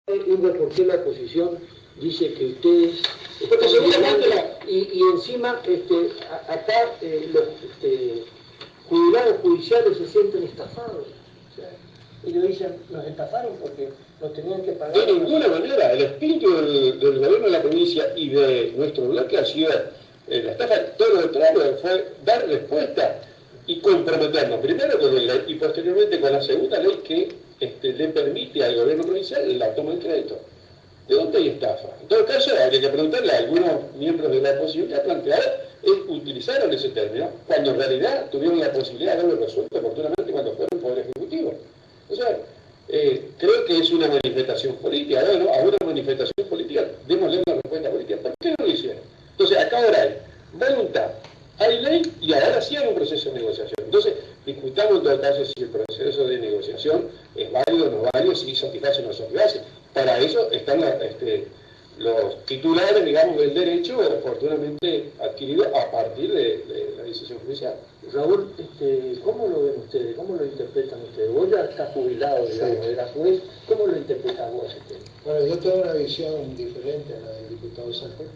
Hugo, ¿por qué la oposición dice que ustedes porque seguramente y encima acá los jubilados judiciales se sienten estafados? O sea, ellos dicen, nos estafaron porque nos tenían que pagar. De ninguna manera, el espíritu del gobierno de la provincia y de nuestro bloque ha sido la estafa, todo lo contrario, fue dar respuesta y comprometernos primero con la ley y posteriormente con la segunda ley que le permite al gobierno provincial la toma de crédito. ¿De dónde hay estafa? En todo caso, habría que preguntarle a algunos miembros de la oposición que ha planteado utilizaron ese término, cuando en realidad tuvieron la posibilidad de haberlo resuelto oportunamente cuando fueron Poder Ejecutivo. O sea, creo que es una manifestación política. Bueno, a una manifestación política, démosle una respuesta política. ¿Por qué no lo hicieron? Entonces, acá ahora hay voluntad, hay ley y ahora sí hay un proceso de negociación. Entonces, discutamos en todo caso si el proceso de negociación es válido o no válido, si satisface o no satisface. Para eso están los titulares, digamos, del derecho oportunamente adquirido a partir de la decisión judicial. Raúl, ¿cómo lo ven ustedes? ¿Cómo lo interpretan ustedes? Vos ya estás jubilado, digamos, sí. era juez. ¿Cómo lo interpretas vos este tema? Bueno, yo tengo una visión diferente a la del diputado Sánchez.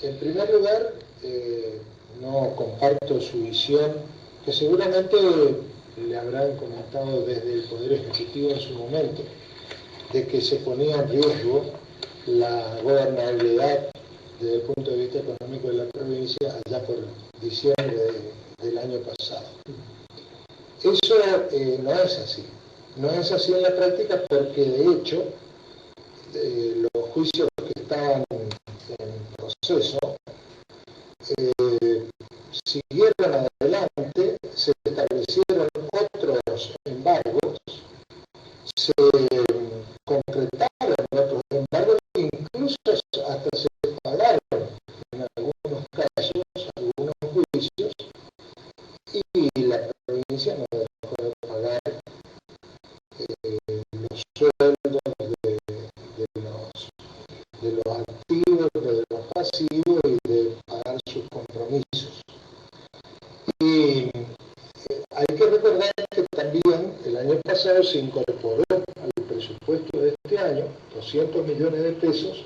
En primer lugar, no comparto su visión, que seguramente le habrán comentado desde el Poder Ejecutivo en su momento, de que se ponía en riesgo la gobernabilidad desde el punto de vista económico de la provincia allá por diciembre del año pasado. Eso no es así. No es así en la práctica porque de hecho los juicios que estaban en proceso siguieron adelante, se establecieron otros embargos, se concretaron otros embargos, incluso hasta se pagaron en algunos casos algunos juicios y la provincia no dejó de pagar los sueldos de los activos, de los pasivos y de pagar sus compromisos. Y hay que recordar que también el año pasado se incorporó al presupuesto de este año 200 millones de pesos,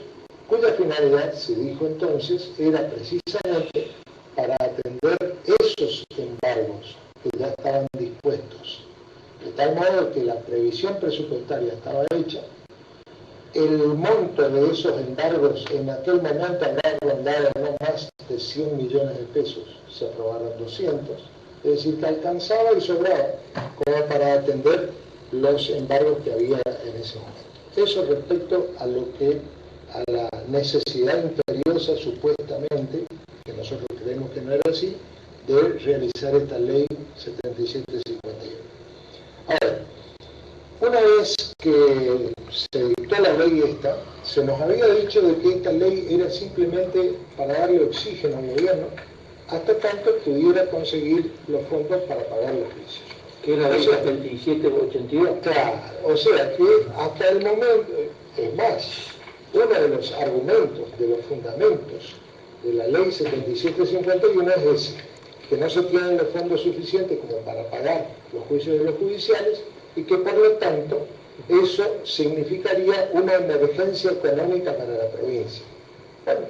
cuya finalidad, se dijo entonces, era precisamente para atender esos embargos que ya estaban dispuestos. De tal modo que la previsión presupuestaria estaba hecha. El monto de esos embargos en aquel momento habrá rondado no más de 100 millones de pesos, se aprobaron 200, es decir, que alcanzaba y sobraba como para atender los embargos que había en ese momento. Eso respecto a la necesidad imperiosa, supuestamente, que nosotros creemos que no era así, de realizar esta ley 7751. Ahora, una vez que se dictó la ley esta, se nos había dicho de que esta ley era simplemente para darle oxígeno al gobierno, hasta tanto pudiera conseguir los fondos para pagar los juicios. Que es la ley 7782. Claro, o sea que hasta el momento, es más, uno de los argumentos, de los fundamentos de la ley 7751 es ese, que no se tienen los fondos suficientes como para pagar los juicios de los judiciales y que por lo tanto eso significaría una emergencia económica para la provincia. Bueno,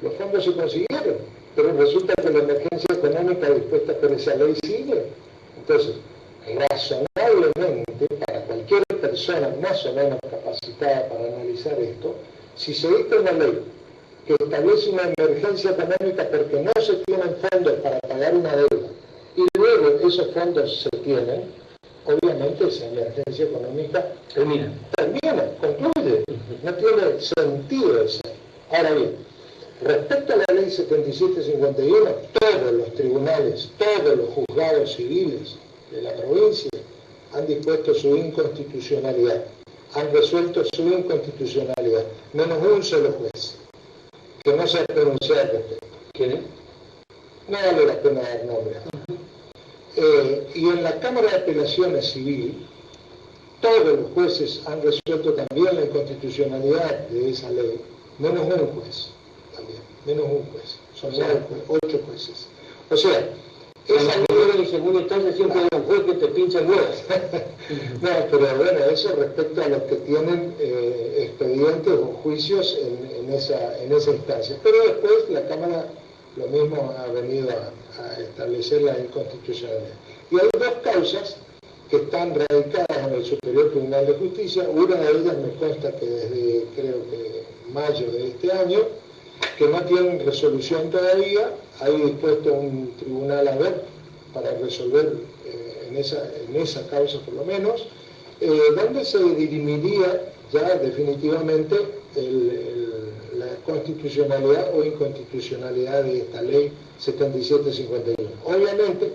los fondos se consiguieron, pero resulta que la emergencia económica dispuesta por esa ley sigue. Entonces, razonablemente, para cualquier persona más o menos capacitada para analizar esto, si se dicta una ley que establece una emergencia económica porque no se tienen fondos para pagar una deuda y luego esos fondos se tienen, obviamente esa emergencia económica termina, concluye, no tiene sentido eso. Ahora bien, respecto a la ley 7751, todos los tribunales, todos los juzgados civiles de la provincia han dispuesto su inconstitucionalidad, han resuelto su inconstitucionalidad, menos un solo juez, que no se ha pronunciado al respecto. ¿Quién es? No vale la pena dar nombre. Y en la Cámara de Apelaciones Civil, todos los jueces han resuelto también la inconstitucionalidad de esa ley, menos un juez, también, menos un juez, son 8 jueces. O sea, Esa primera y segunda instancia siempre hay un juez que te pincha el huevo. No, pero bueno, eso respecto a los que tienen expedientes o juicios en esa instancia. Pero después la Cámara lo mismo ha venido a establecer la inconstitucionalidad. Y hay dos causas que están radicadas en el Superior Tribunal de Justicia. Una de ellas me consta que desde, creo que mayo de este año, que no tienen resolución todavía. Hay dispuesto un tribunal a ver para resolver en esa causa por lo menos, donde se dirimiría ya definitivamente la constitucionalidad o inconstitucionalidad de esta ley 7751. Obviamente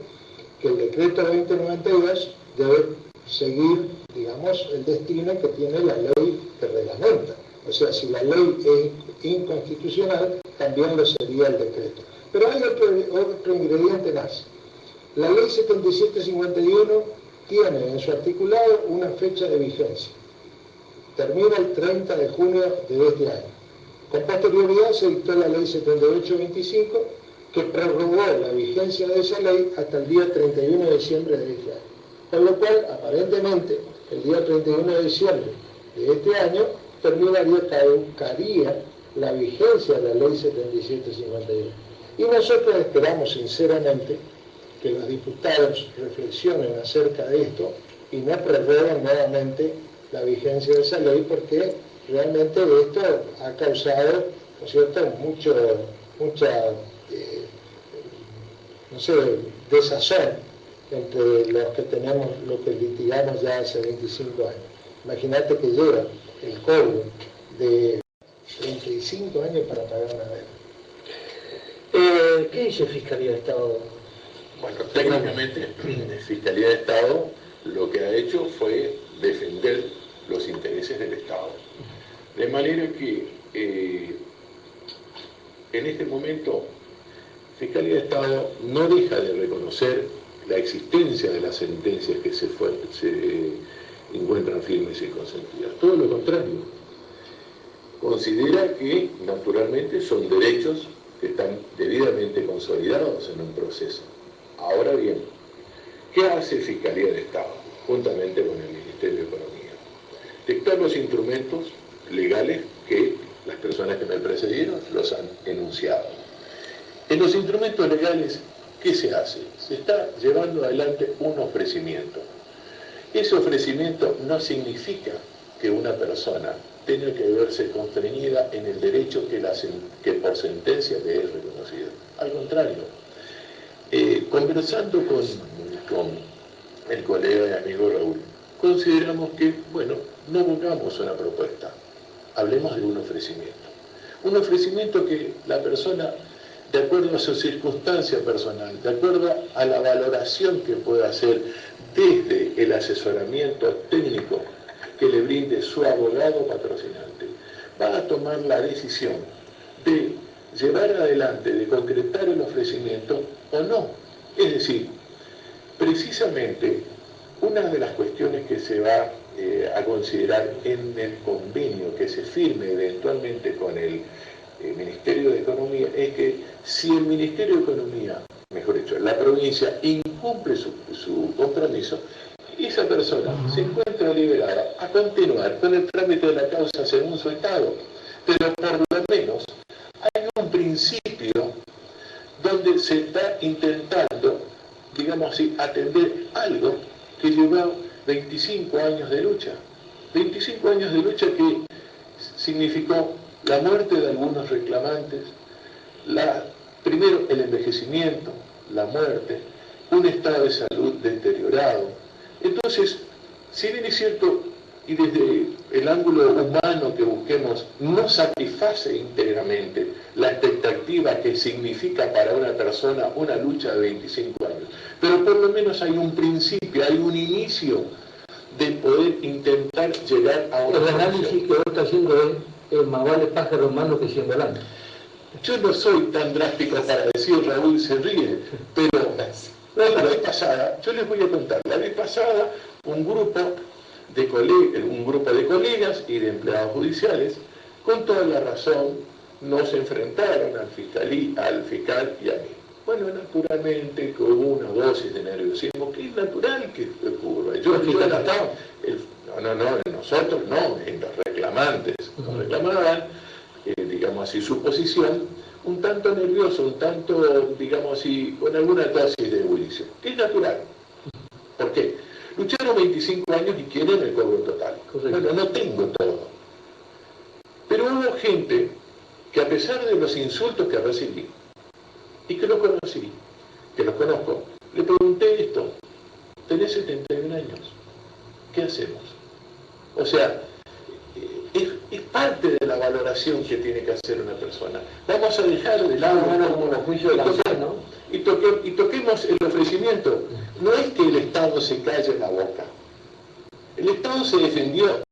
que el decreto 2092 debe seguir, digamos, el destino que tiene la ley que reglamenta. O sea, si la ley es inconstitucional, también lo sería el decreto. Pero hay otro ingrediente más. La ley 7751 tiene en su articulado una fecha de vigencia. Termina el 30 de junio de este año. Con posterioridad se dictó la ley 7825, que prorrogó la vigencia de esa ley hasta el día 31 de diciembre de este año. Con lo cual, aparentemente, el día 31 de diciembre de este año caducaría la vigencia de la ley 7751. Y nosotros esperamos sinceramente que los diputados reflexionen acerca de esto y no prorroguen nuevamente la vigencia de esa ley, porque realmente esto ha causado, ¿no es cierto?, mucha no sé, desazón entre los que tenemos, lo que litigamos ya hace 25 años. Imagínate que lleva el cobro de 35 años para pagar una deuda. ¿Qué dice Fiscalía de Estado? Bueno, técnicamente, Fiscalía de Estado lo que ha hecho fue defender los intereses del Estado. De manera que en este momento Fiscalía de Estado no deja de reconocer la existencia de las sentencias que se encuentran firmes y consentidas. Todo lo contrario. Considera que, naturalmente, son derechos que están debidamente consolidados en un proceso. Ahora bien, ¿qué hace Fiscalía de Estado, juntamente con el Ministerio de Economía? Dictar los instrumentos legales que las personas que me precedieron los han enunciado. En los instrumentos legales, ¿qué se hace? Se está llevando adelante un ofrecimiento. Ese ofrecimiento no significa que una persona tenga que verse constreñida en el derecho que por sentencia le es reconocido. Al contrario, conversando con el colega y amigo Raúl, consideramos que, bueno, no pongamos una propuesta, hablemos de un ofrecimiento. Un ofrecimiento que la persona, de acuerdo a su circunstancia personal, de acuerdo a la valoración que pueda hacer desde el asesoramiento técnico que le brinde su abogado patrocinante, va a tomar la decisión de llevar adelante, de concretar el ofrecimiento o no. Es decir, precisamente una de las cuestiones que se va a considerar en el convenio que se firme eventualmente con el Ministerio de Economía es que si el Ministerio de Economía, mejor dicho, la provincia incumple su compromiso, esa persona se encuentra liberada a continuar con el trámite de la causa según su estado. Pero por lo menos hay un principio donde se está intentando, digamos así, atender algo que lleva 25 años de lucha. 25 años de lucha que significó la muerte de algunos reclamantes, primero el envejecimiento, la muerte, un estado de salud deteriorado. Entonces, si bien es cierto, y desde el ángulo humano que busquemos, no satisface íntegramente la expectativa que significa para una persona una lucha de 25 años, pero por lo menos hay un principio, hay un inicio de poder intentar llegar a una El análisis que vos estás haciendo es más vale pájaro en mano que 100 volando. Yo no soy tan drástico para decir, Raúl se ríe, pero la vez pasada, yo les voy a contar, la vez pasada un grupo de colegas y de empleados judiciales, con toda la razón, nos enfrentaron al fiscal y a mí. Bueno, naturalmente con una dosis de nerviosismo, que es natural que ocurra. Nosotros no, en los reclamantes. Nos reclamaban, digamos así, su posición, un tanto nervioso, un tanto, digamos así, con alguna dosis de ebullición, que es natural. ¿Por qué? Lucharon 25 años y quieren el cobro total. Correcto. Bueno, no tengo todo. Pero hubo gente que a pesar de los insultos que recibí, y que los conocí, que los conozco, le pregunté esto: tenés 71 años, ¿qué hacemos? O sea, es parte de la valoración que tiene que hacer una persona. Vamos a dejar de lado como los juicios de cáncer, ¿no? y toquemos el ofrecimiento. No es que el Estado se calle la boca. El Estado se defendió.